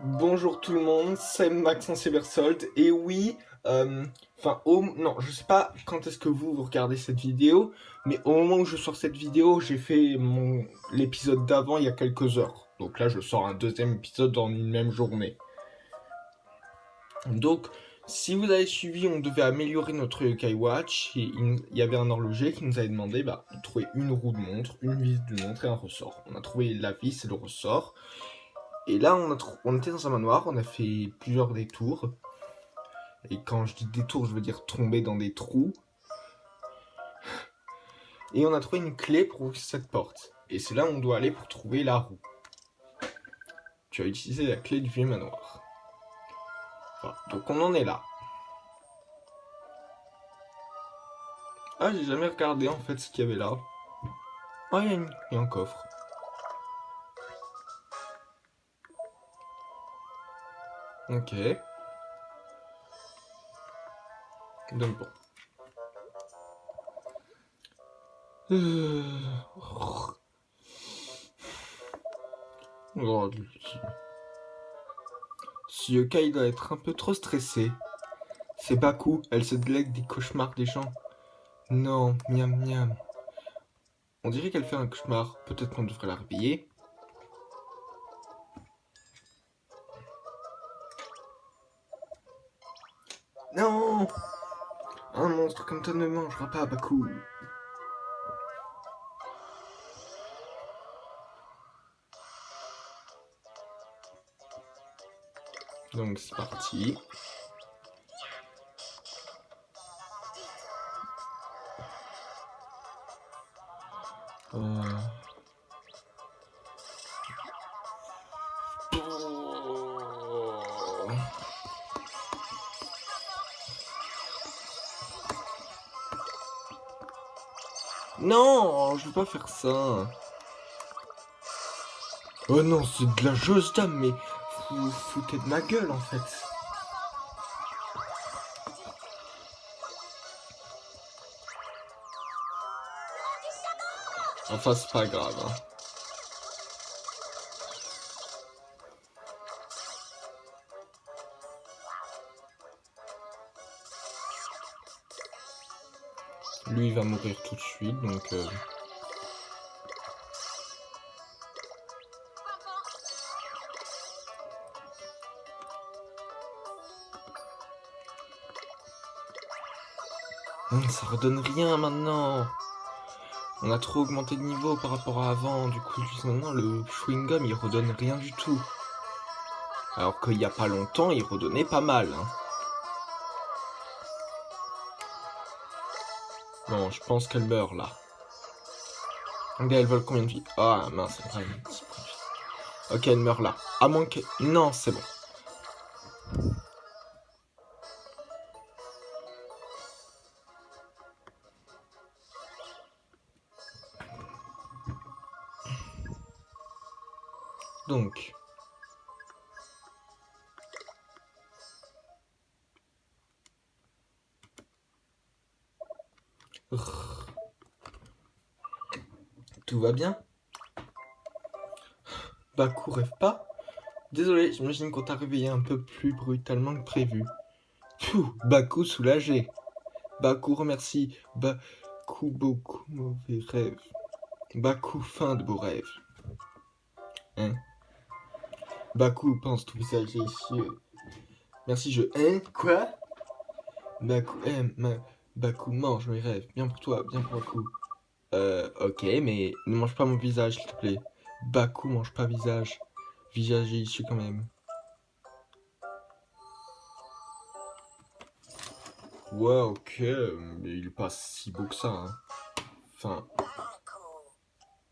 Bonjour tout le monde, c'est Maxence Cybersolt et oui, non, je sais pas quand est-ce que vous regardez cette vidéo, mais au moment où je sors cette vidéo, j'ai fait l'épisode d'avant il y a quelques heures. Donc là, je sors un deuxième épisode dans une même journée. Donc, si vous avez suivi, on devait améliorer notre Yokai Watch et il y avait un horloger qui nous avait demandé de trouver une roue de montre, une vis de montre et un ressort. On a trouvé la vis et le ressort. Et là, on était dans un manoir, on a fait plusieurs détours. Et quand je dis détours, je veux dire tomber dans des trous. Et on a trouvé une clé pour ouvrir cette porte. Et c'est là où on doit aller pour trouver la roue. Tu as utilisé la clé du vieux manoir. Voilà, donc on en est là. Ah, j'ai jamais regardé en fait ce qu'il y avait là. Ah, il y a un coffre. Ok. Donc bon. Oh, ce yokai doit être un peu trop stressé. C'est Baku, elle se délègue des cauchemars des gens. Non, miam miam. On dirait qu'elle fait un cauchemar. Peut-être qu'on devrait la réveiller. Non! Un monstre comme toi ne mangera pas, Baku. Donc c'est parti. Non, je veux pas faire ça. Oh non, c'est de la jauge d'âme, mais vous foutez de ma gueule en fait. Enfin, c'est pas grave. Hein. Lui, il va mourir tout de suite, donc... ça redonne rien maintenant. On a trop augmenté de niveau par rapport à avant. Du coup, maintenant, le chewing-gum, il redonne rien du tout. Alors qu'il y a pas longtemps, il redonnait pas mal. Hein. Bon, je pense qu'elle meurt là. Regardez, elle vole combien de vie? Ah mince, c'est vrai. Ok, elle meurt là. À moins que... Non, c'est bon. Donc... Tout va bien? Baku rêve pas? Désolé, j'imagine qu'on t'a réveillé un peu plus brutalement que prévu. Pfff, Baku soulagé. Baku remercie. Baku beaucoup mauvais rêves. Baku fin de beaux rêves. Hein? Baku pense tout visage ici. Merci, je... Hein? Quoi? Baku aime. Baku mange mes rêves. Bien pour toi, bien pour Baku. Ok, mais ne mange pas mon visage, s'il te plaît. Baku mange pas visage. Visage issu quand même. Ouais, ok, mais il est pas si beau que ça, hein. Enfin,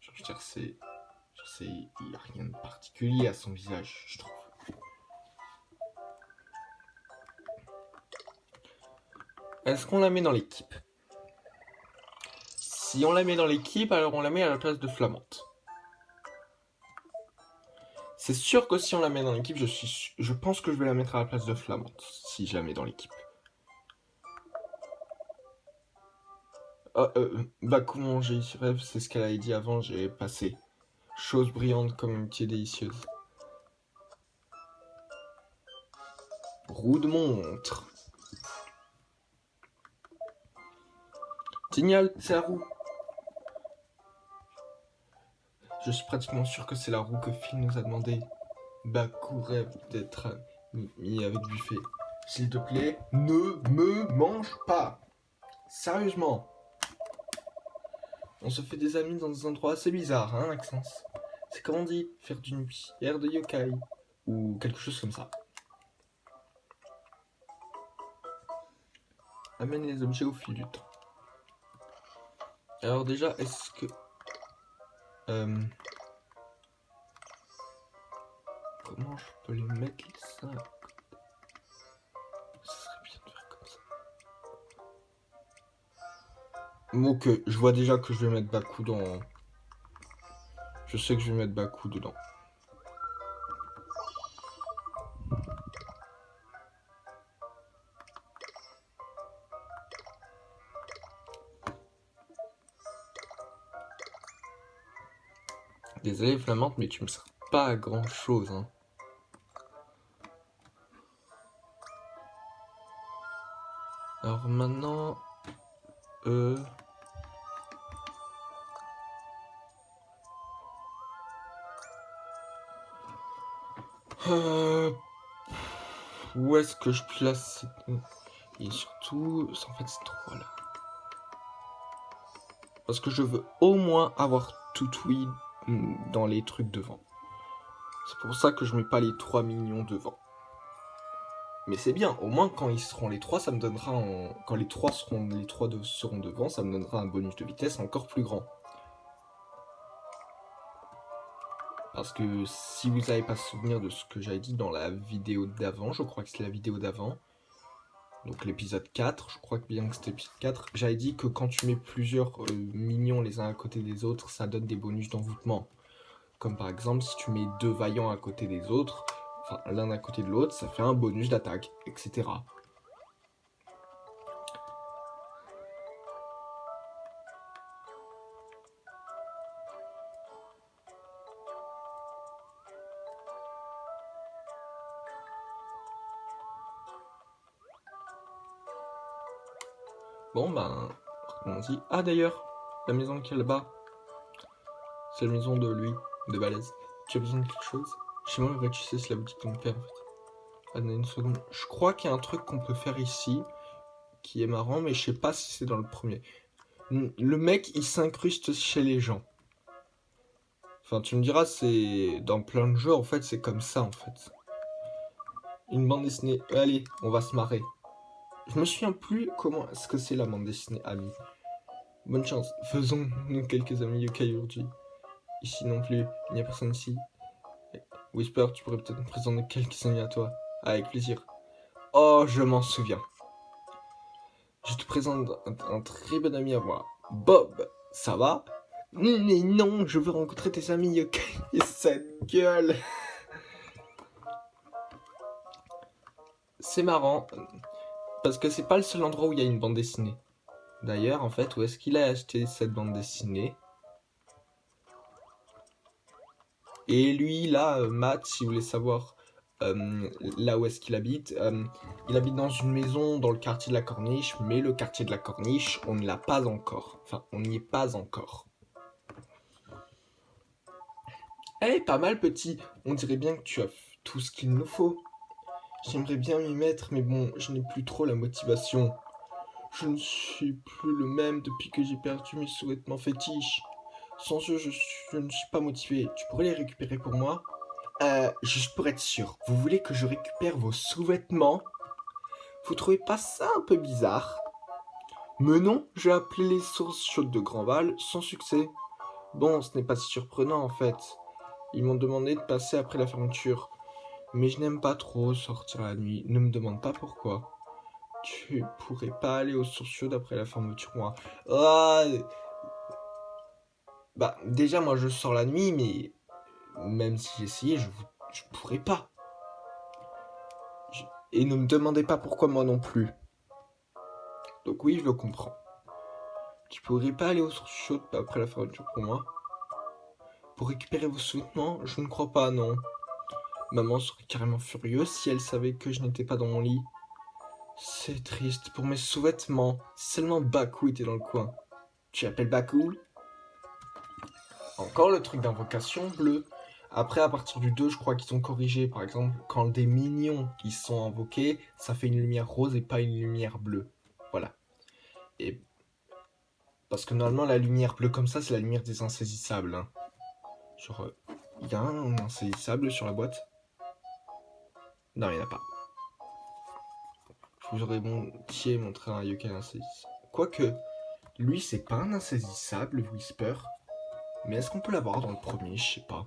je veux dire, il y a rien de particulier à son visage, je trouve. Est-ce qu'on la met dans l'équipe? Si on la met dans l'équipe, alors on la met à la place de Flamante. C'est sûr que si on la met dans l'équipe, je pense que je vais la mettre à la place de Flamante, si je la mets dans l'équipe. Baku manger, rêve, c'est ce qu'elle avait dit avant, j'ai passé. Chose brillante comme une pied délicieuse. roue de montre. Génial, c'est la roue. Je suis pratiquement sûr que c'est la roue que Phil nous a demandé. Baku rêve d'être mis avec Buffet. S'il te plaît, ne me mange pas. Sérieusement. On se fait des amis dans des endroits assez bizarres, hein, Maxence. C'est comme on dit, faire d'une pierre de yokai. Ou quelque chose comme ça. Amène les objets au fil du temps. Alors déjà, est-ce que... comment je peux les mettre les 5 ? Ce serait bien de faire comme ça. Ok, je vois déjà que je vais mettre Baku dans... Je sais que je vais mettre Baku dedans. Désolé Flamante, mais tu me sers pas à grand chose, hein. Alors maintenant... Où est-ce que je place cette... Et surtout, en fait, c'est 3 là. Parce que je veux au moins avoir tout oui dans les trucs devant. C'est pour ça que je mets pas les 3 millions devant. Mais c'est bien, au moins quand ils seront les 3, ça me donnera quand les 3 seront devant, ça me donnera un bonus de vitesse encore plus grand. Parce que si vous n'avez pas souvenir de ce que j'avais dit dans la vidéo d'avant, je crois que c'est la vidéo d'avant, donc l'épisode 4, je crois que bien que c'était l'épisode 4, j'avais dit que quand tu mets plusieurs minions les uns à côté des autres, ça donne des bonus d'envoûtement. Comme par exemple, si tu mets 2 vaillants à côté des autres, enfin l'un à côté de l'autre, ça fait un bonus d'attaque, etc. Bon ben, allons-y. Ah d'ailleurs, la maison qui est là-bas, c'est la maison de lui, de Balèze. Tu as besoin de quelque chose? Chez moi, tu sais, c'est la boutique de mon père en fait. Attendez une seconde. Je crois qu'il y a un truc qu'on peut faire ici, qui est marrant, mais je sais pas si c'est dans le premier. Le mec, il s'incruste chez les gens. Enfin, tu me diras, c'est dans plein de jeux, en fait, c'est comme ça, en fait. Une bande dessinée. Allez, on va se marrer. Je me souviens plus comment est-ce que c'est la bande dessinée, amis. Bonne chance. Faisons-nous quelques amis yokai aujourd'hui. Ici non plus, il n'y a personne ici. Whisper, tu pourrais peut-être me présenter quelques amis à toi. Avec plaisir. Oh, je m'en souviens. Je te présente un très bon ami à moi. Bob, ça va? Mais non, je veux rencontrer tes amis yokai. Et cette gueule. C'est marrant. Parce que c'est pas le seul endroit où il y a une bande dessinée. D'ailleurs, en fait, où est-ce qu'il a acheté cette bande dessinée? Et lui, là, Matt, si vous voulez savoir là où est-ce qu'il habite, il habite dans une maison dans le quartier de la Corniche, mais le quartier de la Corniche, on ne l'a pas encore. Enfin, on n'y est pas encore. Eh, pas mal, petit. On dirait bien que tu as tout ce qu'il nous faut. J'aimerais bien m'y mettre, mais bon, je n'ai plus trop la motivation. Je ne suis plus le même depuis que j'ai perdu mes sous-vêtements fétiches. Sans eux, je ne suis pas motivé. Tu pourrais les récupérer pour moi? Juste pour être sûr, vous voulez que je récupère vos sous-vêtements? Vous trouvez pas ça un peu bizarre? Mais non, j'ai appelé les sources chaudes de Grandval sans succès. Bon, ce n'est pas si surprenant en fait. Ils m'ont demandé de passer après la fermeture. Mais je n'aime pas trop sortir la nuit. Ne me demande pas pourquoi. Tu pourrais pas aller aux sources chaudes après la fermeture, moi. Ah, bah, déjà, moi je sors la nuit, mais même si j'essayais, je pourrais pas. Et ne me demandez pas pourquoi moi non plus. Donc oui, je le comprends. Tu pourrais pas aller aux sources chaudes après la fermeture pour moi? Pour récupérer vos sous-vêtements? Je ne crois pas, non. Maman serait carrément furieuse si elle savait que je n'étais pas dans mon lit. C'est triste pour mes sous-vêtements. Si seulement Baku était dans le coin. Tu appelles Baku? Encore le truc d'invocation bleue. Après, à partir du 2, je crois qu'ils ont corrigé. Par exemple, quand des minions qui sont invoqués, ça fait une lumière rose et pas une lumière bleue. Voilà. Et parce que normalement, la lumière bleue comme ça, c'est la lumière des insaisissables. Hein. Genre, il y a un insaisissable sur la boîte? Non, il n'y en a pas. Je vous aurais montré un yokai insaisissable. Quoique, lui, c'est pas un insaisissable, Whisper. Mais est-ce qu'on peut l'avoir dans le premier? Je sais pas.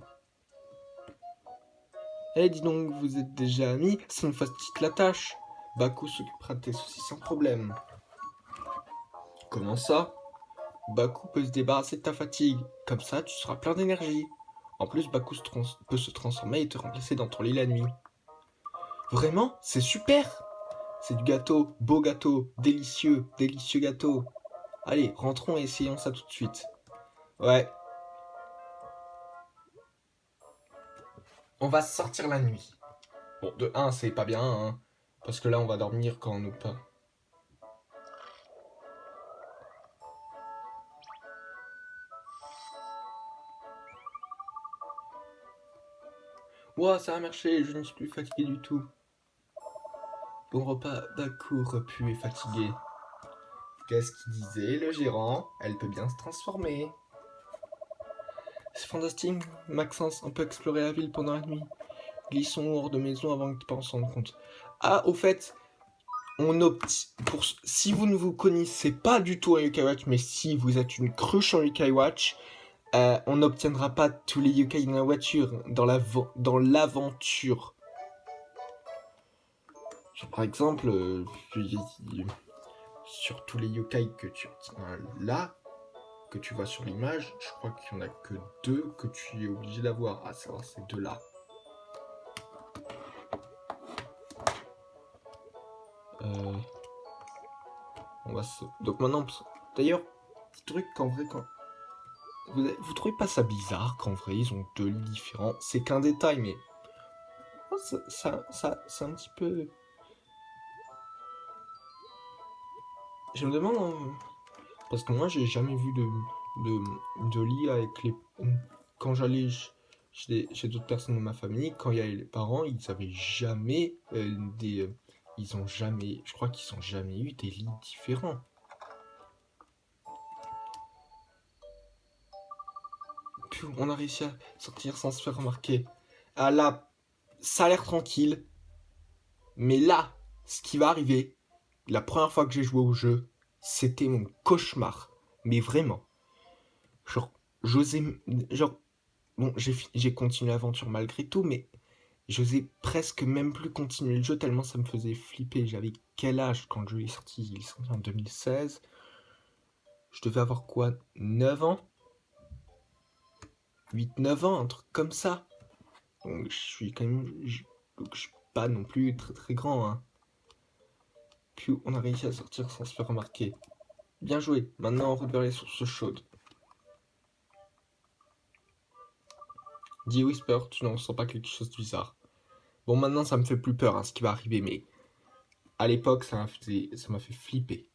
Eh, dis donc, vous êtes déjà amis? Ça me facilite la tâche. Baku s'occupera de tes soucis sans problème. Comment ça? Baku peut se débarrasser de ta fatigue. Comme ça, tu seras plein d'énergie. En plus, Baku peut se transformer et te remplacer dans ton lit la nuit. Vraiment? C'est super! C'est du gâteau, beau gâteau, délicieux, délicieux gâteau. Allez, rentrons et essayons ça tout de suite. Ouais. On va sortir la nuit. Bon, de 1, c'est pas bien, hein. Parce que là, on va dormir quand on nous pas. Ouah, ça a marché, je ne suis plus fatigué du tout. Bon repas, Baku, repu et fatigué. Qu'est-ce qu'il disait, le gérant? Elle peut bien se transformer. C'est fantastique, Maxence, on peut explorer la ville pendant la nuit. Glissons hors de maison avant que tu penses en compte. Ah, au fait, si vous ne vous connaissez pas du tout en Yokai Watch, mais si vous êtes une cruche en Yokai Watch, on n'obtiendra pas tous les yokai dans la voiture, dans l'aventure. Par exemple, sur tous les yokai que tu obtiens là, que tu vois sur l'image, je crois qu'il n'y en a que 2 que tu es obligé d'avoir, à savoir ces 2-là. Donc maintenant, d'ailleurs, petit truc qu'en vrai, quand vous trouvez pas ça bizarre qu'en vrai ils ont 2 lits différents? C'est qu'un détail, mais ça c'est un petit peu. Je me demande, parce que moi j'ai jamais vu de lit avec les. Quand j'allais chez d'autres personnes de ma famille, quand il y avait les parents, ils avaient jamais ils ont jamais. Je crois qu'ils ont jamais eu des lits différents. Puis on a réussi à sortir sans se faire remarquer. Ah là, ça a l'air tranquille. Mais là, ce qui va arriver, la première fois que j'ai joué au jeu, c'était mon cauchemar. Mais vraiment. Genre, bon, j'ai continué l'aventure malgré tout, mais j'osais presque même plus continuer le jeu tellement ça me faisait flipper. J'avais quel âge quand le jeu est sorti? Il est sorti en 2016. Je devais avoir quoi? 9 ans? 8-9 ans, un truc comme ça. Donc je suis quand même. Donc je suis pas non plus très très grand, hein. Puis on a réussi à sortir sans se faire remarquer. Bien joué, maintenant on route vers les sources chaudes. Dis Whisper, tu n'en sens pas quelque chose de bizarre? Bon, maintenant ça me fait plus peur, hein, ce qui va arriver, mais à l'époque ça m'a fait flipper.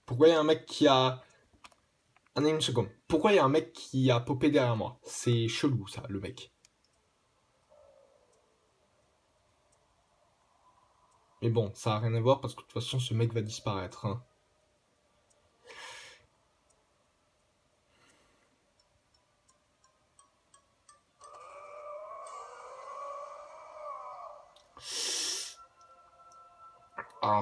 Pourquoi il y a un mec qui a... Attendez une seconde. Pourquoi il y a un mec qui a popé derrière moi? C'est chelou ça, le mec. Mais bon, ça a rien à voir parce que de toute façon ce mec va disparaître, hein. Ah.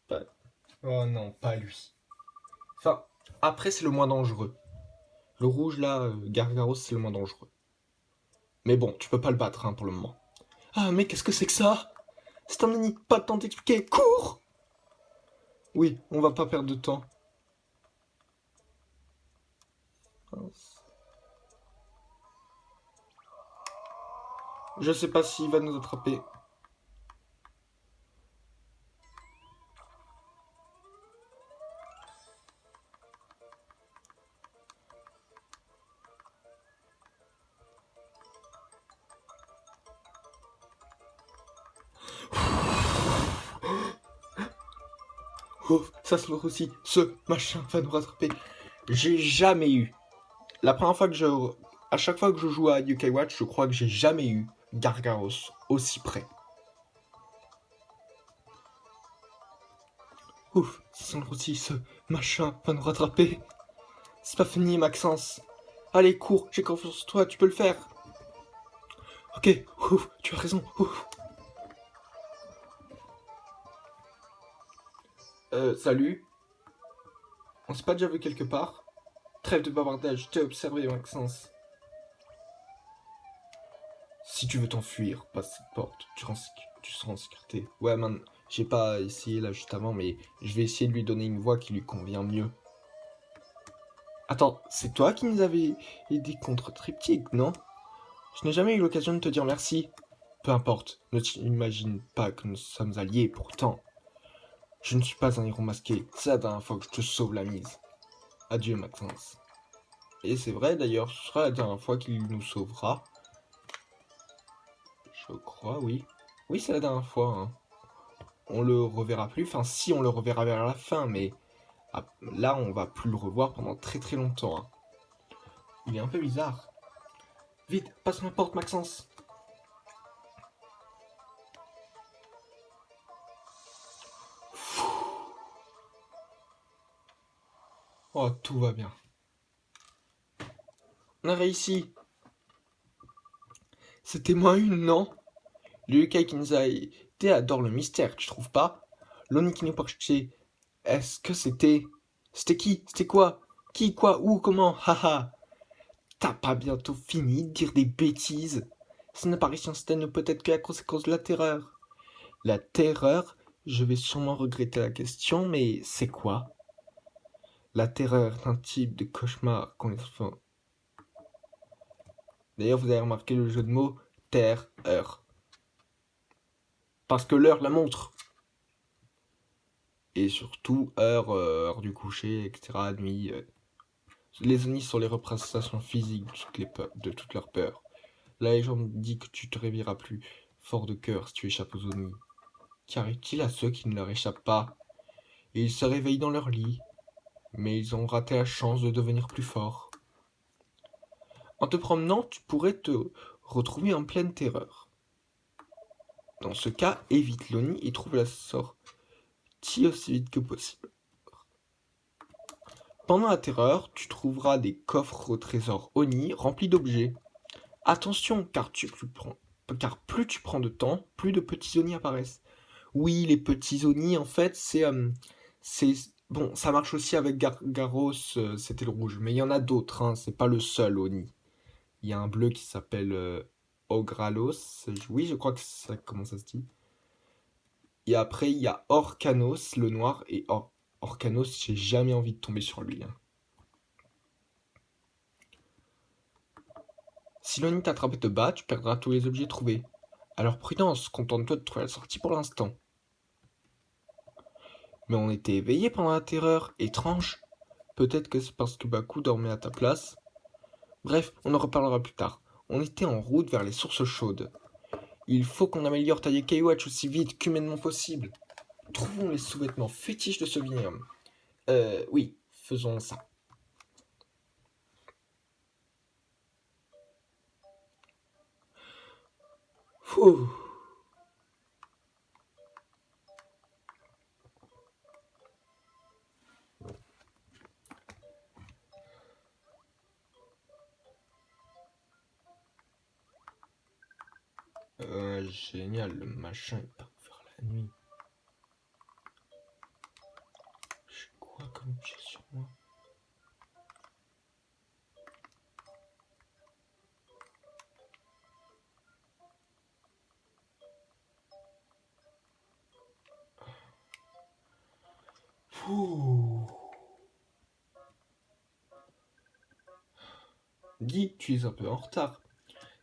Pas... Oh non, pas lui. Enfin, après c'est le moins dangereux. Le rouge là, Gargaros, c'est le moins dangereux. Mais bon, tu peux pas le battre, hein, pour le moment. Ah mais qu'est-ce que c'est que ça? C'est un mini, pas de temps d'expliquer, cours! Oui, on va pas perdre de temps. Je sais pas s'il va nous attraper. Oh, ça se aussi, ce machin va nous rattraper. J'ai jamais eu. La première fois que je... À chaque fois que je joue à UK Watch, je crois que j'ai jamais eu Gargaros aussi près. Ouf, ça sent aussi, ce machin va nous rattraper. C'est pas fini, Maxence. Allez, cours, j'ai confiance en toi, tu peux le faire. Ok, ouf, tu as raison, ouf. Salut. On s'est pas déjà vu quelque part? Trêve de bavardage, je t'ai observé, Maxence. Si tu veux t'enfuir, passe cette porte, tu seras en sécurité. Ouais, man, j'ai pas essayé là juste avant, mais je vais essayer de lui donner une voix qui lui convient mieux. Attends, c'est toi qui nous avais aidé contre Triptyque, non? Je n'ai jamais eu l'occasion de te dire merci. Peu importe, ne t'imagine pas que nous sommes alliés, pourtant. Je ne suis pas un héros masqué, c'est la dernière fois que je te sauve la mise. Adieu, Maxence. Et c'est vrai d'ailleurs, ce sera la dernière fois qu'il nous sauvera. Je crois, oui. Oui, c'est la dernière fois. Hein. On le reverra plus. Enfin, si, on le reverra vers la fin, mais là, on va plus le revoir pendant très très longtemps. Hein. Il est un peu bizarre. Vite, passe ma porte, Maxence. Oh, tout va bien. On a réussi. C'était moins une, non? Le Yukai qui nous a aidé adore le mystère, tu trouves pas? L'Oni qui nous portait, est-ce que c'était... C'était qui? C'était quoi? Qui, quoi, où, comment? Haha. T'as pas bientôt fini de dire des bêtises? Son apparition soudaine ne peut être que la conséquence de la terreur. La terreur? Je vais sûrement regretter la question, mais c'est quoi? La terreur est un type de cauchemar qu'on les fait. D'ailleurs, vous avez remarqué le jeu de mots terre-heure. Parce que l'heure la montre. Et surtout, heure du coucher, etc., nuit. Les Onis sont les représentations physiques de toutes leurs peurs. La légende dit que tu te réveilleras plus fort de cœur si tu échappes aux Onis. Qu'arrive-t-il à ceux qui ne leur échappent pas? Ils se réveillent dans leur lit, mais ils ont raté la chance de devenir plus forts. En te promenant, tu pourrais te retrouver en pleine terreur. Dans ce cas, évite l'Oni et trouve la sortie aussi vite que possible. Pendant la terreur, tu trouveras des coffres au trésor Oni remplis d'objets. Attention, car plus tu prends de temps, plus de petits Oni apparaissent. Oui, les petits Oni, en fait, c'est bon, ça marche aussi avec Garros, c'était le rouge, mais il y en a d'autres, hein, c'est pas le seul Oni. Il y a un bleu qui s'appelle Ogralos, oui, je crois que ça comment ça se dit. Et après, il y a Orcanos, le noir, et Orcanos, j'ai jamais envie de tomber sur lui. Hein. Si l'Oni t'attrape et te bat, tu perdras tous les objets trouvés. Alors prudence, contente-toi de trouver la sortie pour l'instant. Mais on était éveillés pendant la terreur, étrange. Peut-être que c'est parce que Baku dormait à ta place. Bref, on en reparlera plus tard. On était en route vers les sources chaudes. Il faut qu'on améliore ta Yokai Watch aussi vite qu'humainement possible. Trouvons les sous-vêtements fétiches de ce vignoble. Oui, faisons ça. Ouh. Génial, le machin est pas ouvert la nuit. J'ai quoi comme objet sur moi? Ouh. Dis, tu es un peu en retard.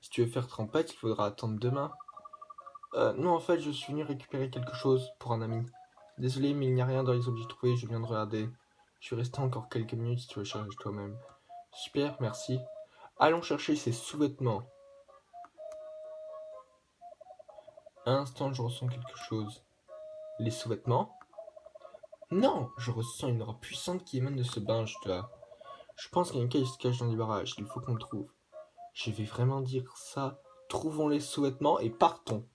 Si tu veux faire trempette, il faudra attendre demain. Non, en fait, je suis venu récupérer quelque chose pour un ami. Désolé, mais il n'y a rien dans les objets trouvés, je viens de regarder. Je suis resté encore quelques minutes si tu veux charger toi-même. Super, merci. Allons chercher ces sous-vêtements. Un instant, je ressens quelque chose. Les sous-vêtements? Non, je ressens une aura puissante qui émane de ce binge-là. Je pense qu'il y a une cage qui se cache dans les barrages, il faut qu'on le trouve. Je vais vraiment dire ça. Trouvons les sous-vêtements et partons.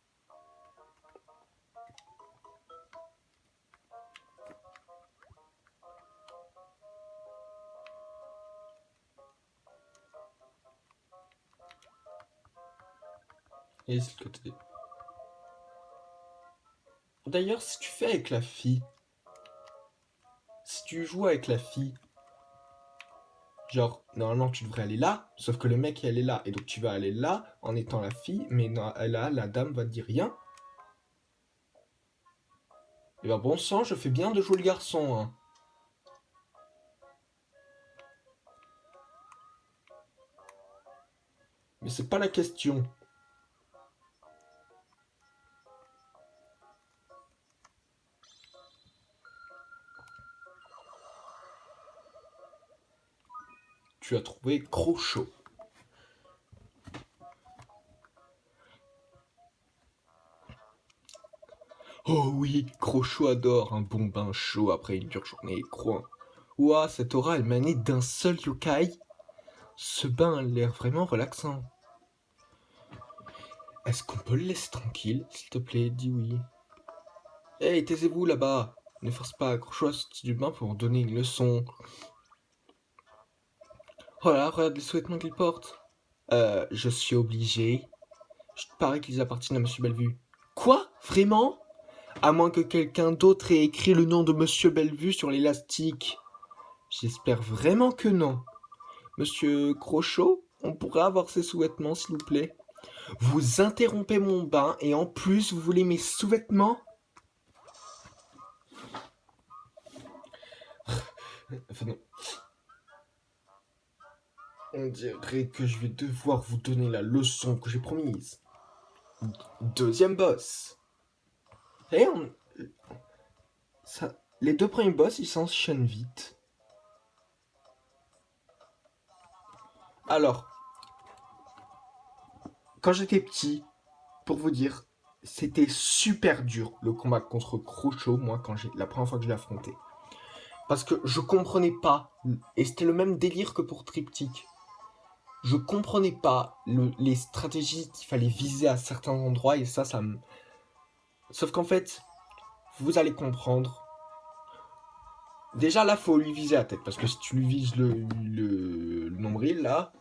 Et c'est le côté. D'ailleurs, si tu fais avec la fille, si tu joues avec la fille, genre, normalement tu devrais aller là, sauf que le mec elle est là, et donc tu vas aller là en étant la fille, mais non, là, la dame va te dire rien. Et ben bon sang, je fais bien de jouer le garçon, hein. Mais c'est pas la question. Tu as trouvé Crochot. Oh oui, Crochot adore un bon bain chaud après une dure journée, croix. Ouah, cette aura émanée d'un seul yokai. Ce bain a l'air vraiment relaxant. Est-ce qu'on peut le laisser tranquille, s'il te plaît, dis oui. Hey, taisez-vous là-bas. Ne force pas Crochot à sortir du bain pour donner une leçon. Oh là, regarde les sous-vêtements qu'il porte. Je suis obligé. Je te parie qu'ils appartiennent à Monsieur Bellevue. Quoi? Vraiment? À moins que quelqu'un d'autre ait écrit le nom de Monsieur Bellevue sur l'élastique. J'espère vraiment que non. Monsieur Crochot, on pourrait avoir ces sous-vêtements, s'il vous plaît? Vous interrompez mon bain et en plus vous voulez mes sous-vêtements? Enfin, non. On dirait que je vais devoir vous donner la leçon que j'ai promise. Deuxième boss. Et les deux premiers boss, ils s'enchaînent vite. Alors, quand j'étais petit, pour vous dire, c'était super dur le combat contre Crochot, moi, la première fois que je l'ai affronté. Parce que je comprenais pas, et c'était le même délire que pour Triptyque. Je comprenais pas les stratégies qu'il fallait viser à certains endroits, et ça me. Sauf qu'en fait, vous allez comprendre. Déjà là, faut lui viser la tête, parce que si tu lui vises le nombril là.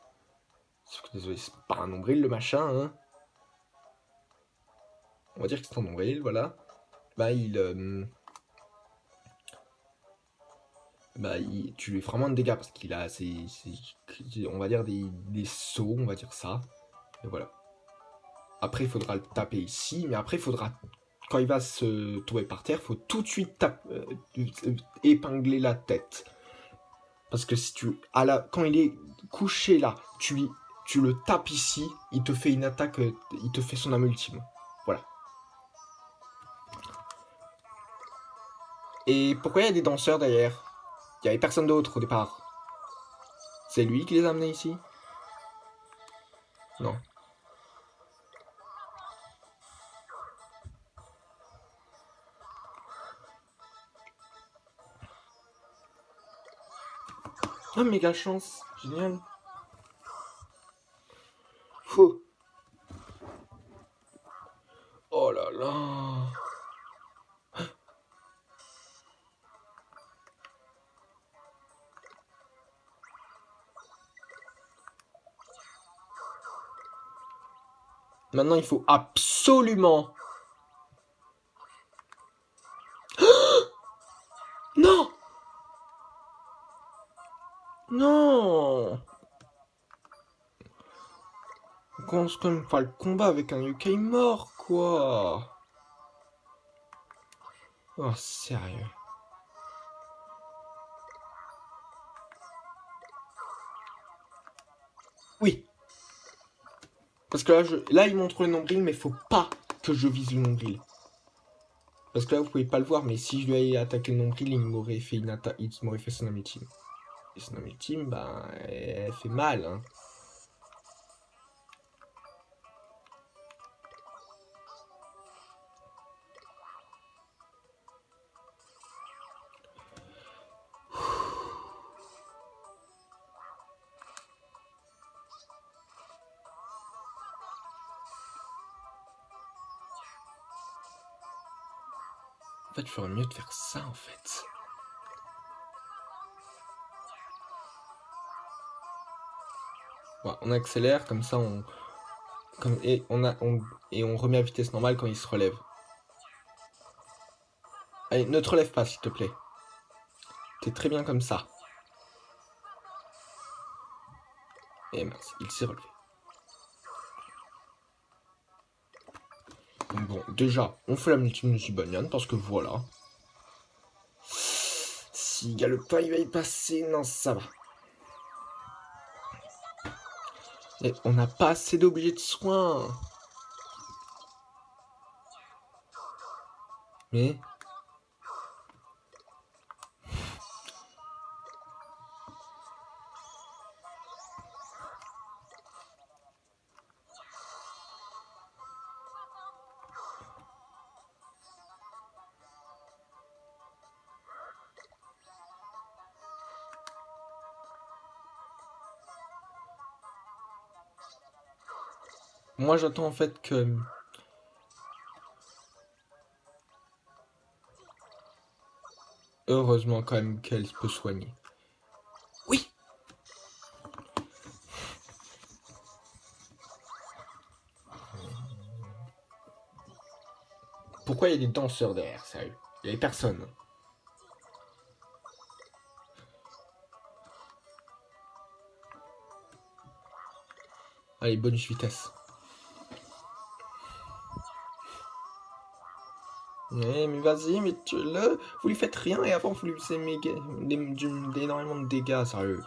Désolé, c'est pas un nombril le machin, hein. On va dire que c'est un nombril, voilà. Bah, tu lui feras moins de dégâts parce qu'il a on va dire des sauts, on va dire ça. Et voilà. Après, il faudra le taper ici, mais après, il faudra, quand il va se trouver par terre, il faut tout de suite épingler la tête. Parce que si quand il est couché là, tu le tapes ici, il te fait une attaque, il te fait son âme ultime. Voilà. Et pourquoi il y a des danseurs derrière? Il n'y avait personne d'autre au départ. C'est lui qui les a amenés ici? Non. Ah, méga chance. Génial. Fou. Oh là là. Maintenant, il faut absolument... Non. Non. On commence quand même pas le combat avec un yokai mort, quoi. Oh, sérieux. Oui. Parce que là, il montre le nombril, mais faut pas que je vise le nombril. Parce que là, vous pouvez pas le voir, mais si je lui avais attaqué le nombril, il m'aurait fait une attaque, il m'aurait fait son ultime. Et son ultime, ben, elle fait mal, hein. En fait, il ferait mieux de faire ça, en fait. Voilà, on accélère, comme ça, et on remet à vitesse normale quand il se relève. Allez, ne te relève pas, s'il te plaît. T'es très bien comme ça. Et mince, il s'est relevé. Donc bon, déjà, on fait la multime de Banyan, parce que voilà. Si Galopin, il va y passer, non, ça va. Et on n'a pas assez d'objets de soins. Mais... moi, j'attends en fait que... Heureusement quand même qu'elle peut soigner. Oui. Pourquoi il y a des danseurs derrière, sérieux? Il y avait personne. Allez, bonus vitesse. Mais vas-y, mais tu-le. Vous lui faites rien et avant vous lui faites énormément de dégâts, sérieux.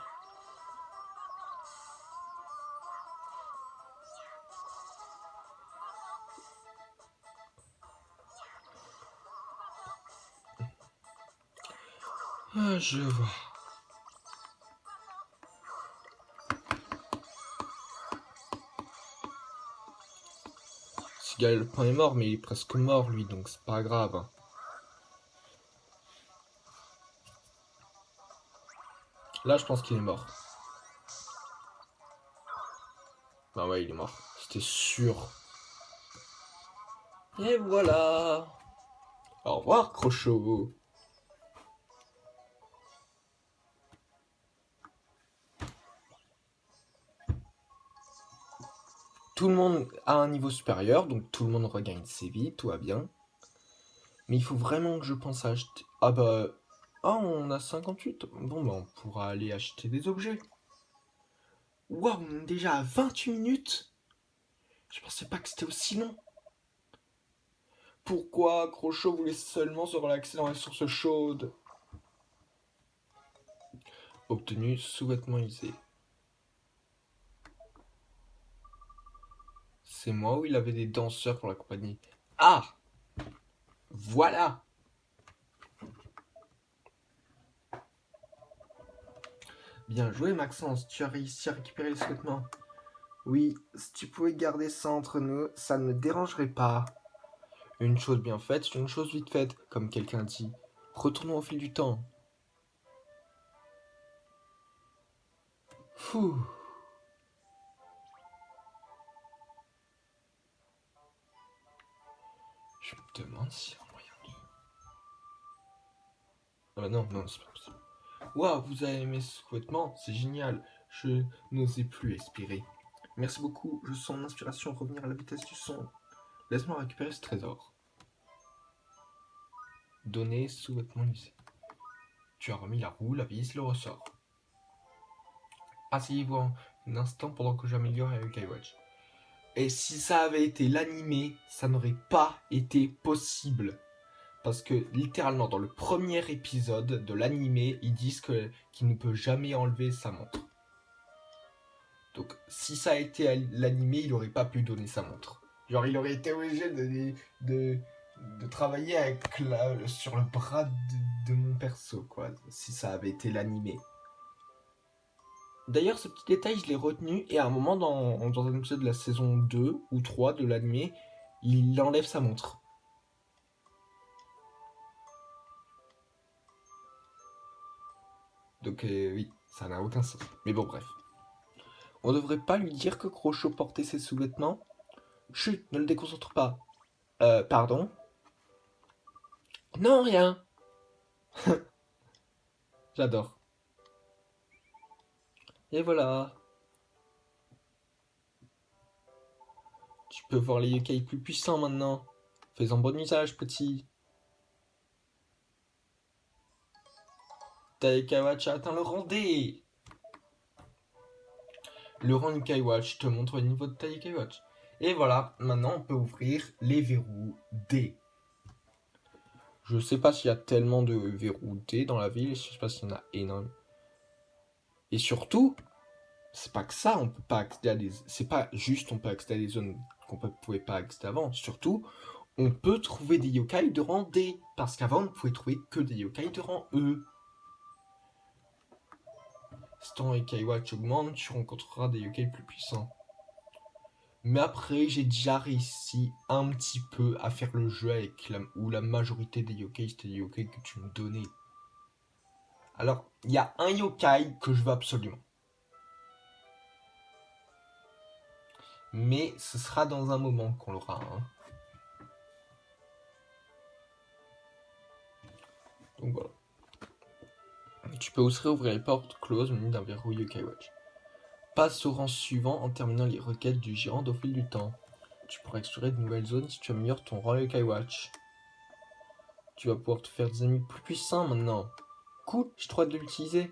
Ah, je vois. Ce gars, le point est mort, mais il est presque mort, lui, donc c'est pas grave. Là, je pense qu'il est mort. Bah ouais, il est mort. C'était sûr. Et voilà. Au revoir, Crochot. Tout le monde a un niveau supérieur, donc tout le monde regagne ses vies, tout va bien. Mais il faut vraiment que je pense à acheter... Ah bah... Ah, on a 58. Bon bah on pourra aller acheter des objets. Waouh, on est déjà à 28 minutes. Je pensais pas que c'était aussi long. Pourquoi Crochot voulait seulement se relaxer dans les sources chaudes? Obtenu, sous-vêtements usés. C'est moi ou il avait des danseurs pour la compagnie? Ah! Voilà! Bien joué Maxence, tu as réussi à récupérer les sous-vêtements. Oui, si tu pouvais garder ça entre nous, ça ne me dérangerait pas. Une chose bien faite, une chose vite faite, comme quelqu'un dit. Retournons au fil du temps. Fou. Je me demande s'il y a un moyen de... Ah bah non, non, c'est pas possible. Waouh, vous avez aimé ce sous-vêtement? C'est génial. Je n'osais plus expirer. Merci beaucoup, je sens l'inspiration revenir à la vitesse du son. Laisse-moi récupérer ce trésor. Donner sous-vêtements usés. Tu as remis la roue, la vis, le ressort. Asseyez-vous un instant pendant que j'améliore avec iWatch. Et si ça avait été l'animé, ça n'aurait pas été possible. Parce que littéralement dans le premier épisode de l'animé, ils disent qu'il ne peut jamais enlever sa montre. Donc si ça a été l'animé, il aurait pas pu donner sa montre. Genre il aurait été obligé de travailler sur le bras de mon perso, quoi, si ça avait été l'animé. D'ailleurs, ce petit détail, je l'ai retenu, et à un moment dans un épisode de la saison 2 ou 3 de l'animé, il enlève sa montre. Donc oui, ça n'a aucun sens. Mais bon, bref. On devrait pas lui dire que Crochot portait ses sous-vêtements? Chut, ne le déconcentre pas. Pardon? Non, rien. J'adore. Et voilà. Tu peux voir les yokai plus puissants maintenant. Fais-en bon usage, petit. Taikawachi a atteint le rang D. Le rang Nikaiwatch te montre le niveau de Taikawachi. Et voilà, maintenant on peut ouvrir les verrous D. Je sais pas s'il y a tellement de verrous D dans la ville, je sais pas s'il y en a énormément. Et surtout, c'est pas que ça, on peut pas accéder à des... C'est pas juste on peut accéder à des zones qu'on pouvait pas accéder avant. Surtout, on peut trouver des yokai de rang D. Parce qu'avant, on ne pouvait trouver que des yokai de rang E. Si ton yokai watch augmente, tu rencontreras des yokai plus puissants. Mais après, j'ai déjà réussi un petit peu à faire le jeu avec où la majorité des yokai, c'était des yokai que tu me donnais. Alors, il y a un yokai que je veux absolument. Mais ce sera dans un moment qu'on l'aura. Hein. Donc voilà. Tu peux aussi ouvrir les portes closes munies d'un verrou Yokai Watch. Passe au rang suivant en terminant les requêtes du gérant au fil du temps. Tu pourras explorer de nouvelles zones si tu améliores ton rang Yokai Watch. Tu vas pouvoir te faire des amis plus puissants maintenant. Cool, j'ai trop hâte de l'utiliser.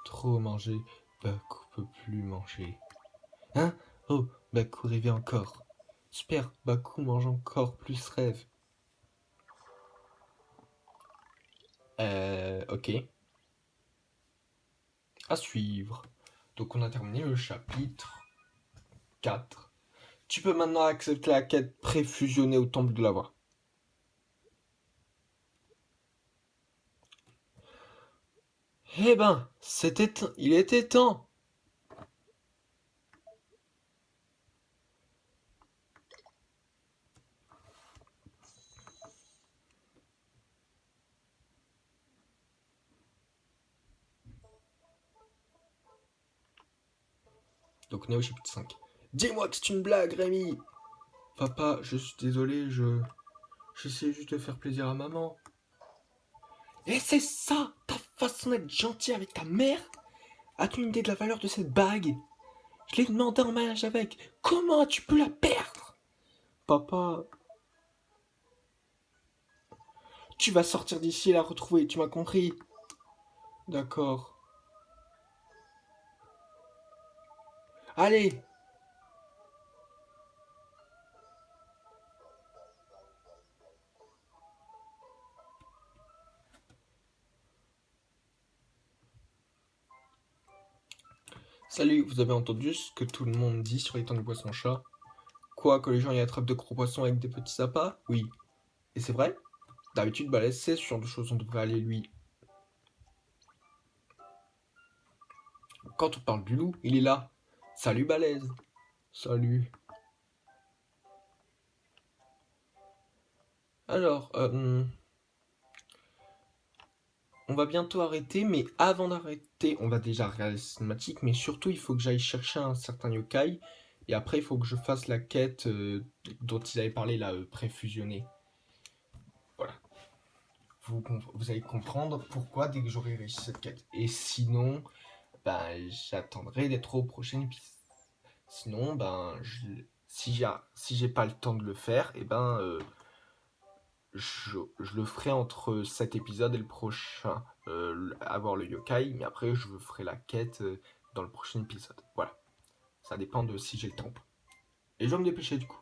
Trop manger, Baku peut plus manger. Hein? Oh, Baku rêvait encore. Super, Baku mange encore plus rêve. Ok. À suivre. Donc on a terminé le chapitre 4. Tu peux maintenant accepter la quête préfusionnée au temple de la voix. Eh ben, il était temps. Donc on est au chapitre 5. Dis-moi que c'est une blague, Rémi. Papa, je suis désolé, j'essaie juste de faire plaisir à maman. Et c'est ça, ta façon d'être gentil avec ta mère? As-tu une idée de la valeur de cette bague? Je l'ai demandé en mariage avec. Comment tu peux la perdre? Papa, tu vas sortir d'ici et la retrouver, tu m'as compris? D'accord. Allez! Salut, vous avez entendu ce que tout le monde dit sur les temps du poisson-chat? Quoi, que les gens y attrapent de gros poissons avec des petits appâts? Oui. Et c'est vrai? D'habitude, Balèze, c'est ce genre de choses, on devrait aller lui. Quand on parle du loup, il est là. Salut Balèze. Salut. Alors, on va bientôt arrêter, mais avant d'arrêter, on va déjà regarder les cinématiques, mais surtout, il faut que j'aille chercher un certain yokai, et après, il faut que je fasse la quête dont ils avaient parlé, là, préfusionnée. Voilà. Vous allez comprendre pourquoi dès que j'aurai réussi cette quête. Et sinon, ben, j'attendrai d'être au prochain épisode. Sinon, ben, si j'ai pas le temps de le faire, et ben, je le ferai entre cet épisode et le prochain. Avoir le yokai, mais après, je ferai la quête dans le prochain épisode. Voilà. Ça dépend de si j'ai le temps. Et je dois me dépêcher du coup.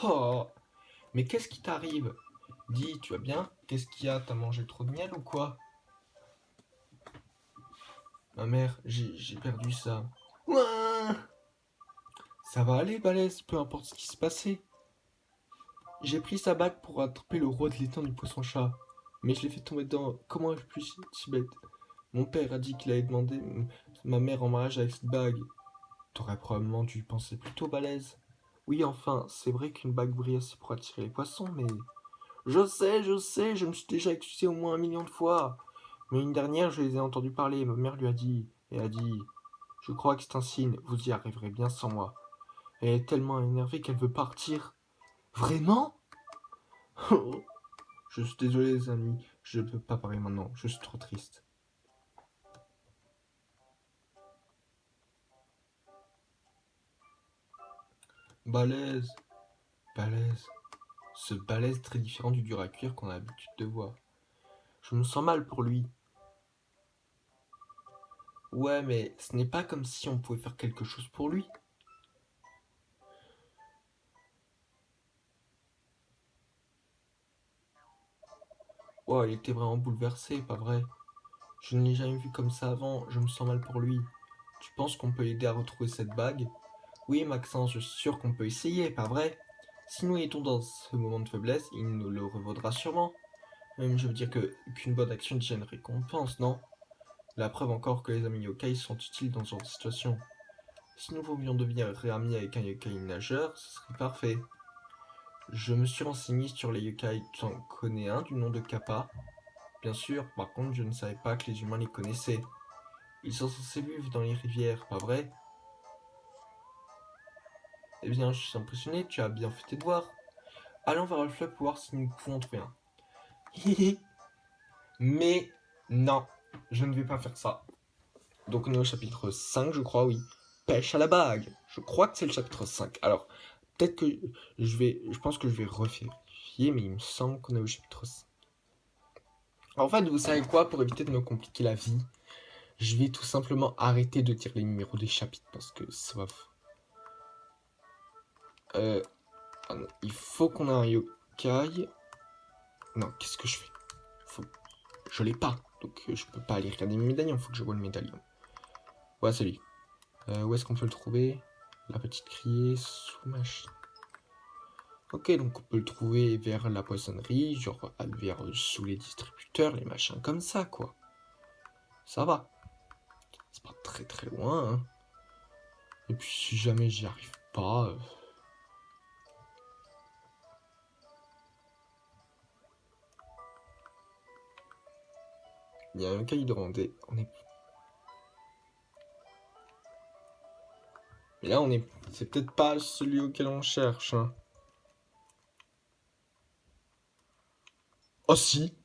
Oh, mais qu'est-ce qui t'arrive? Dis, tu vas bien? Qu'est-ce qu'il y a? T'as mangé trop de miel ou quoi? Ma mère, j'ai perdu ça. Ouah, ça va aller, Balèze, peu importe ce qui s'est passé. J'ai pris sa bague pour attraper le roi de l'étang du poisson-chat. Mais je l'ai fait tomber dedans. Comment ai-je pu si bête? Mon père a dit qu'il allait demander ma mère en mariage avec cette bague. T'aurais probablement dû y penser plus tôt, Balèze. Oui, enfin, c'est vrai qu'une bague brille assez pour attirer les poissons, mais... je sais, je me suis déjà excusé au moins 1 million de fois. Mais une dernière, je les ai entendus parler, ma mère lui a dit, et a dit, je crois que c'est un signe, vous y arriverez bien sans moi. Elle est tellement énervée qu'elle veut partir. Vraiment? Je suis désolé, les amis, je ne peux pas parler maintenant, je suis trop triste. Balèze, balèze. Ce balèze très différent du dur à cuire qu'on a l'habitude de voir. Je me sens mal pour lui. Ouais, mais ce n'est pas comme si on pouvait faire quelque chose pour lui. Oh, il était vraiment bouleversé, pas vrai? Je ne l'ai jamais vu comme ça avant, je me sens mal pour lui. Tu penses qu'on peut l'aider à retrouver cette bague? Oui, Maxence, je suis sûr qu'on peut essayer, pas vrai? Si nous étions dans ce moment de faiblesse, il nous le revaudra sûrement. Même, je veux dire qu'une bonne action déjà une récompense, non? La preuve encore que les amis yokai sont utiles dans ce genre de situation. Si nous pouvions devenir amis avec un yokai nageur, ce serait parfait. Je me suis renseigné sur les yokai, tu en connais un du nom de Kappa? Bien sûr, par contre, je ne savais pas que les humains les connaissaient. Ils sont censés vivre dans les rivières, pas vrai? Eh bien, je suis impressionné, tu as bien fait tes devoirs. Allons vers le fleuve pour voir si nous pouvons trouver un. Mais non, je ne vais pas faire ça. Donc on est au chapitre 5, je crois, oui. Pêche à la bague. Je crois que c'est le chapitre 5. Alors, peut-être que je pense que je vais revérifier, mais il me semble qu'on est au chapitre 5. En fait, vous savez quoi, pour éviter de me compliquer la vie, je vais tout simplement arrêter de dire les numéros des chapitres parce que ça va. Il faut qu'on ait un yokai. Non, qu'est-ce que je fais? Je l'ai pas, donc je peux pas aller regarder mes médaillons, faut que je vois le médaillon. Ouais, c'est lui. Où est-ce qu'on peut le trouver? La petite criée sous machine. Ok, donc on peut le trouver vers la poissonnerie, genre vers sous les distributeurs, les machins comme ça, quoi. Ça va. C'est pas très très loin, hein. Et puis si jamais j'y arrive pas... Il y a un cahier de rendez. Mais là, c'est peut-être pas celui auquel on cherche, hein. Oh si.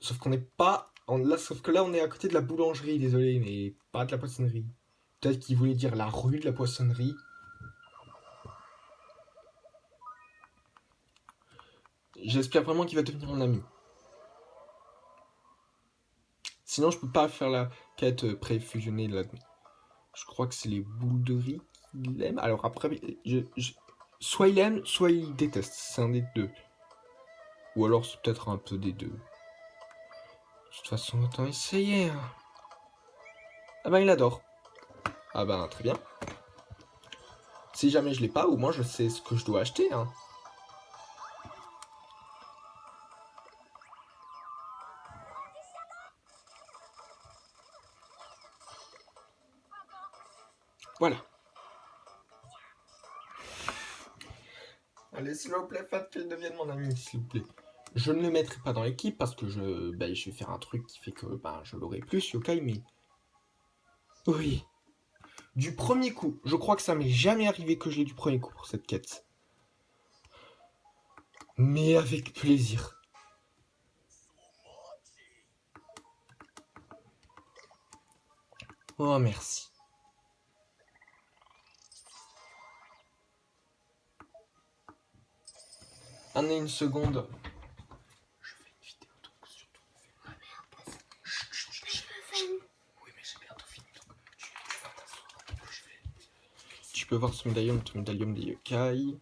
Sauf qu'on n'est pas... Sauf que là, on est à côté de la boulangerie, désolé, mais pas de la poissonnerie. Peut-être qu'il voulait dire la rue de la poissonnerie. J'espère vraiment qu'il va devenir mon ami. Sinon, je peux pas faire la quête pré-fusionnée de la nuit. Je crois que c'est les boules de riz qu'il aime. Alors après, soit il aime, soit il déteste. C'est un des deux. Ou alors c'est peut-être un peu des deux. De toute façon, autant essayer. Ah ben, il adore. Ah ben, très bien. Si jamais je l'ai pas, au moins je sais ce que je dois acheter, hein. Voilà. Allez, s'il vous plaît, faites qu'il devienne mon ami, s'il vous plaît. Je ne le mettrai pas dans l'équipe parce que je vais faire un truc qui fait que je l'aurai plus, yokai, mais... Oui. Du premier coup. Je crois que ça m'est jamais arrivé que je l'ai du premier coup pour cette quête. Mais avec plaisir. Oh, merci. Attendez une seconde. Je fais une vidéo, donc surtout. Ah merde, chut, chut, chut, chut. Oui, mais j'ai bientôt fini, donc tu vas t'asseoir. veux voir ce médaillon, ton médaillon des yokai.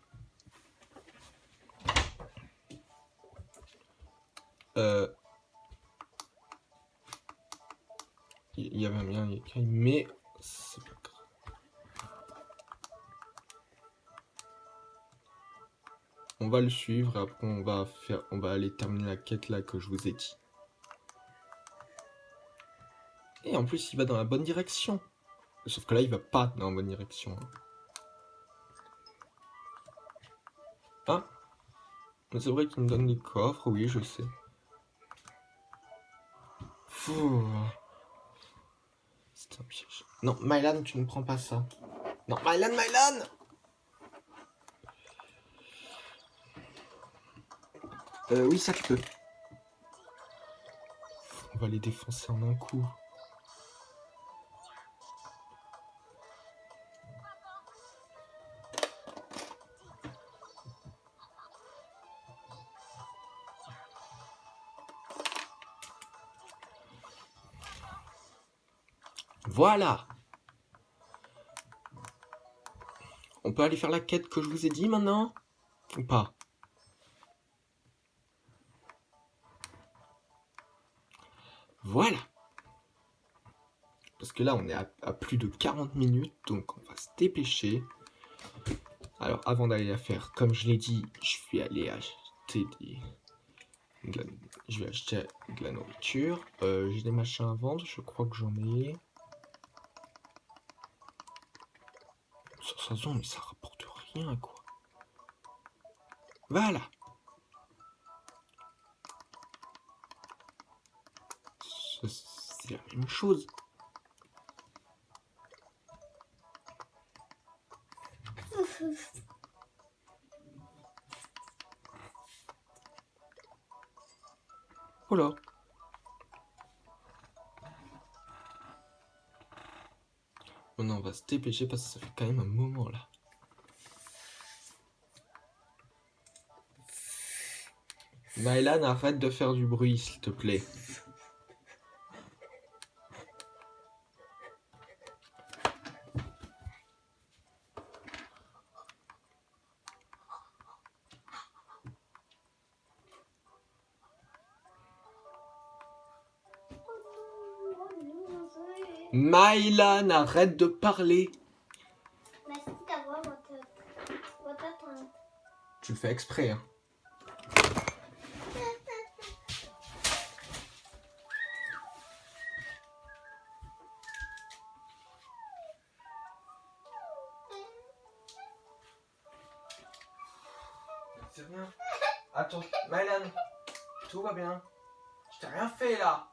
Il y avait bien un yokai, mais c'est pas grave. On va le suivre, et après on va aller terminer la quête là que je vous ai dit. Et en plus, il va dans la bonne direction. Sauf que là, il va pas dans la bonne direction. Ah, mais c'est vrai qu'il me donne les coffres, oui, je sais. Fou. C'est un piège. Non, Mylan, tu ne prends pas ça. Non, Mylan, Mylan! Oui, ça tu peux. On va les défoncer en un coup. Voilà! On peut aller faire la quête que je vous ai dit maintenant? Ou pas? Voilà! Parce que là, on est à plus de 40 minutes, donc on va se dépêcher. Alors, avant d'aller la faire, comme je l'ai dit, je vais aller acheter je vais acheter de la nourriture. J'ai des machins à vendre, je crois que j'en ai. Ça zone, mais ça rapporte rien, quoi. Voilà! C'est la même chose. Voilà. Maintenant, on va se dépêcher parce que ça fait quand même un moment là. Mylan, arrête de faire du bruit, s'il te plaît. Mylan, arrête de parler. Tu le fais exprès, hein. C'est rien. Attends, Mylan, tout va bien. Je t'ai rien fait là.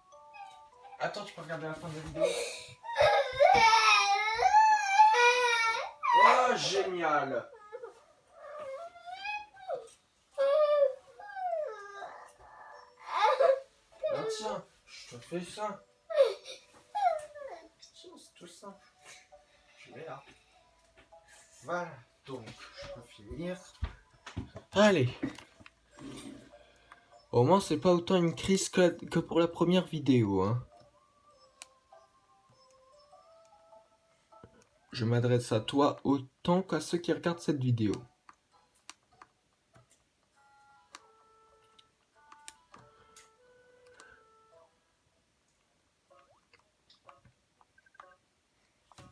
Attends, tu peux regarder la fin de la vidéo. Oh, génial. Ah, tiens, je te fais ça. Tiens, c'est tout simple. Je mets là. Voilà, donc je peux finir. Allez. Au moins, c'est pas autant une crise que pour la première vidéo, hein. Je m'adresse à toi autant qu'à ceux qui regardent cette vidéo.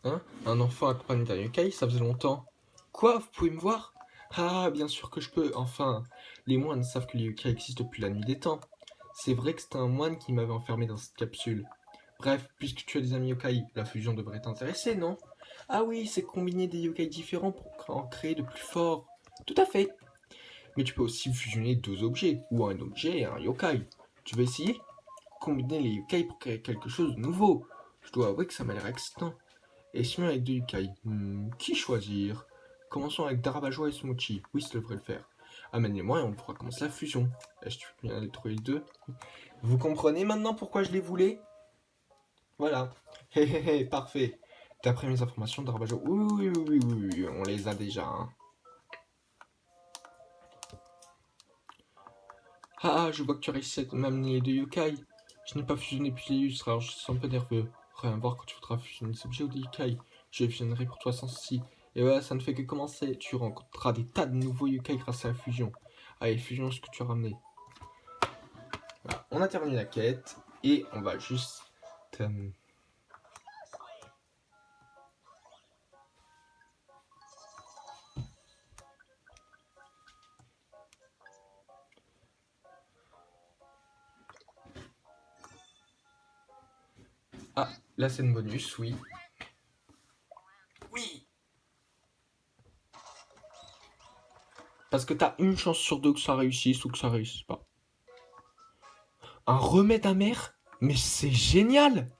Hein? Un enfant accompagné d'un yokai, ça faisait longtemps. Quoi? Vous pouvez me voir? Ah, bien sûr que je peux. Enfin, les moines savent que les yokai existent depuis la nuit des temps. C'est vrai que c'était un moine qui m'avait enfermé dans cette capsule. Bref, puisque tu as des amis yokai, la fusion devrait t'intéresser, non? Ah oui, c'est combiner des yokai différents pour en créer de plus forts. Tout à fait. Mais tu peux aussi fusionner deux objets, ou un objet et un yokai. Tu veux essayer? Combiner les yokai pour créer quelque chose de nouveau. Je dois avouer que ça m'a l'air excitant. Et sinon avec deux yokai, qui choisir? Commençons avec Darabajoa et Smochi. Oui, ça devrait le faire. Amène-les-moi et on pourra commencer la fusion. Est-ce que tu peux bien les trouver les deux? Vous comprenez maintenant pourquoi je les voulais? Voilà. Hé hé hé, parfait. D'après mes informations, Darabajoa... Oui, on les a déjà, hein. Ah, je vois que tu as réussi à m'amener les deux yokai. Je n'ai pas fusionné depuis les lustres, alors je suis un peu nerveux. Rien à voir quand tu voudras fusionner des objets ou des yokai. Je les fusionnerai pour toi sans souci. Et voilà, ça ne fait que commencer. Tu rencontreras des tas de nouveaux yokai grâce à la fusion. Allez, fusion, ce que tu as ramené. Voilà, on a terminé la quête. Et on va juste... Ah, la scène bonus, oui. Oui. Parce que t'as une chance sur deux que ça réussisse ou que ça réussisse pas. Un remède amer? Mais c'est génial!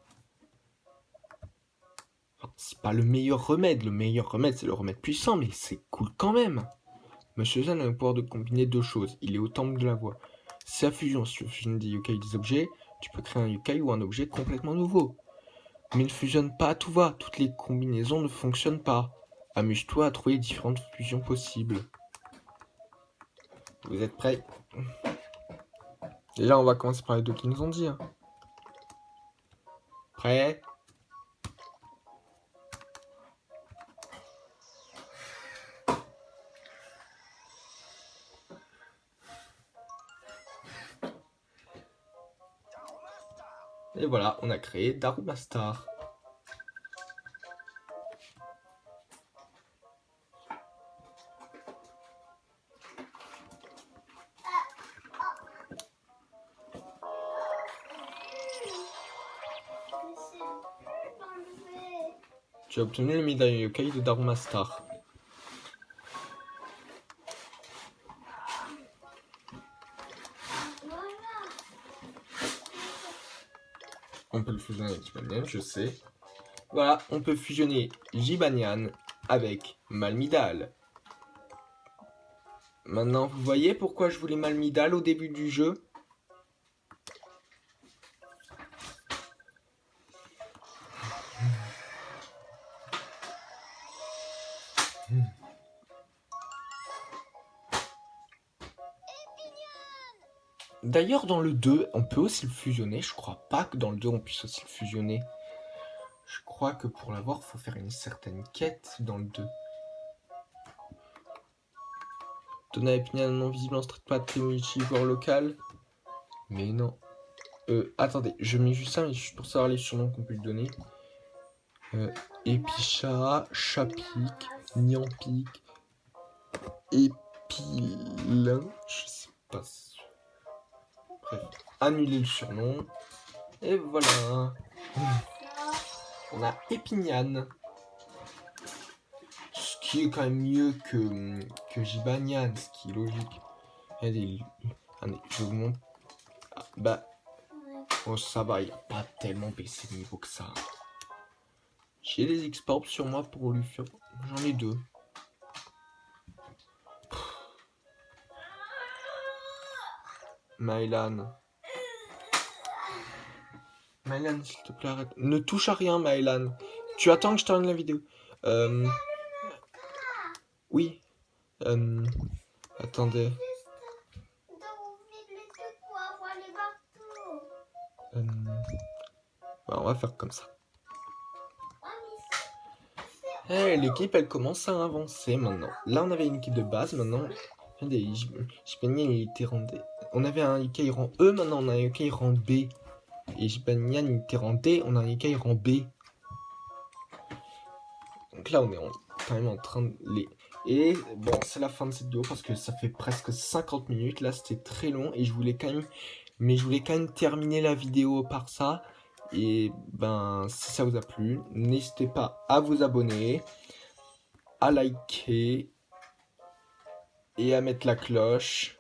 Enfin, c'est pas le meilleur remède. Le meilleur remède, c'est le remède puissant, mais c'est cool quand même. Monsieur Zen a le pouvoir de combiner deux choses. Il est au temple de la voix. Si la fusion, si tu fusionnes des yokai et des objets, tu peux créer un yokai ou un objet complètement nouveau. Mais ne fusionne pas à tout va. Toutes les combinaisons ne fonctionnent pas. Amuse-toi à trouver les différentes fusions possibles. Vous êtes prêts? Déjà, on va commencer par les deux qui nous ont dit. Hein. Prêts? Et voilà, on a créé Daruma Star. Tu as obtenu le médaille yokai de Daruma Star. On peut le fusionner avec Jibanyan, je sais. Voilà, on peut fusionner Jibanyan avec Malmidal. Maintenant, vous voyez pourquoi je voulais Malmidal au début du jeu? D'ailleurs, dans le 2, on peut aussi le fusionner. Je crois pas que dans le 2, on puisse aussi le fusionner. Je crois que pour l'avoir, il faut faire une certaine quête dans le 2. Donner à Epinian un nom visible en street path multivore local. Mais non. Attendez, je mets juste ça, mais juste pour savoir les surnoms qu'on peut lui donner. Epicha, Chapik, Niampik, Epilin, je sais pas. Bref, annuler le surnom. Et voilà. On a Epinian. Ce qui est quand même mieux que Jibanyan, ce qui est logique. Allez, je vous montre. Ah, bah. Oh, ça va, il n'y a pas tellement baissé de niveau que ça. J'ai des X-Porps sur moi pour lui faire. J'en ai deux. Mylan. Mylan, s'il te plaît, arrête. Ne touche à rien, Mylan. Tu attends que je termine la vidéo. Oui. Attendez. Bah, on va faire comme ça. Hey, l'équipe, elle commence à avancer maintenant. Là, on avait une équipe de base. Maintenant, regardez, Jibanyan, il était rang D. On avait un yokai rang E. Maintenant, on a un yokai rang B. Et Jibanyan, il était rang D. On a un yokai rang B. Donc là, on est quand même en train de les... Et bon, c'est la fin de cette vidéo parce que ça fait presque 50 minutes. Là, c'était très long et je voulais quand même terminer la vidéo par ça. Et ben, si ça vous a plu, n'hésitez pas à vous abonner, à liker et à mettre la cloche.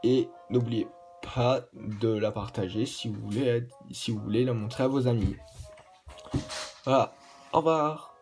Et n'oubliez pas de la partager si vous voulez la montrer à vos amis. Voilà, au revoir.